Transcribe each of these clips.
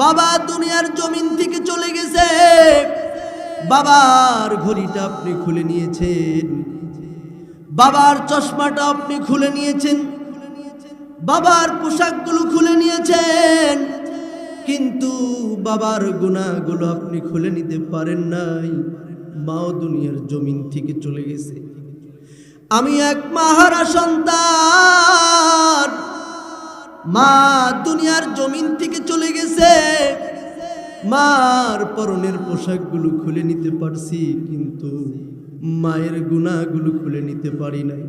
বাবা দুনিয়ার জমিন থেকে চলে গেছে, বাবার ঘড়িটা আপনি খুলে নিয়েছেন, বাবার চশমাটা আপনি খুলে নিয়েছেন, বাবার পোশাকগুলো খুলে নিয়েছেন, কিন্তু বাবার গুনাহগুলো আপনি খুলে নিতে পারেন নাই। মাও দুনিয়ার জমিন থেকে চলে গেছে। আমি এক মাহারা সন্তান, মা দুনিয়ার জমিন থেকে চলে গেছে, মার পরনের পোশাকগুলো খুলে নিতে পারছি, কিন্তু মায়ের গুনাহগুলো খুলে নিতে পারি নাই।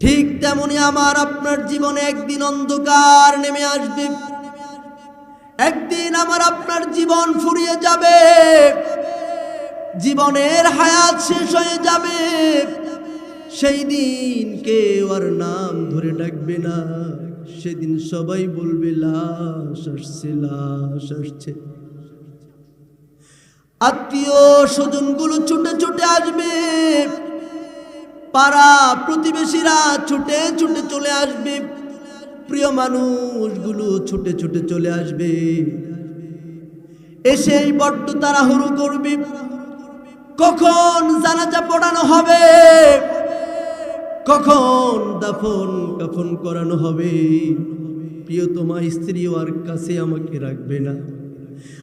ঠিক তেমনি আমার আপনার জীবনে একদিন অন্ধকার নেমে আসবে, একদিন আমার আপনার জীবন ফুরিয়ে যাবে, জীবনের হায়াত শেষ হয়ে যাবে। সেই দিন কেউ আর নাম ধরে ডাকবে না, সেদিন সবাই বলবে লাশ আসছে, লাশ আসছে। আত্মীয় স্বজনগুলো ছুটে ছুটে আসবে, পাড়া প্রতিবেশীরা ছুটে ছুটে চলে আসবে, প্রিয় মানুষগুলো ছুটে ছুটে চলে আসবে, এসে বড্ড তাড়াহুড়ো করবে, কখন জানাজা পড়ানো হবে, কখন দাফন কাফন করানো হবে। প্রিয়তমা স্ত্রীও আর কাছে আমাকে রাখবে না।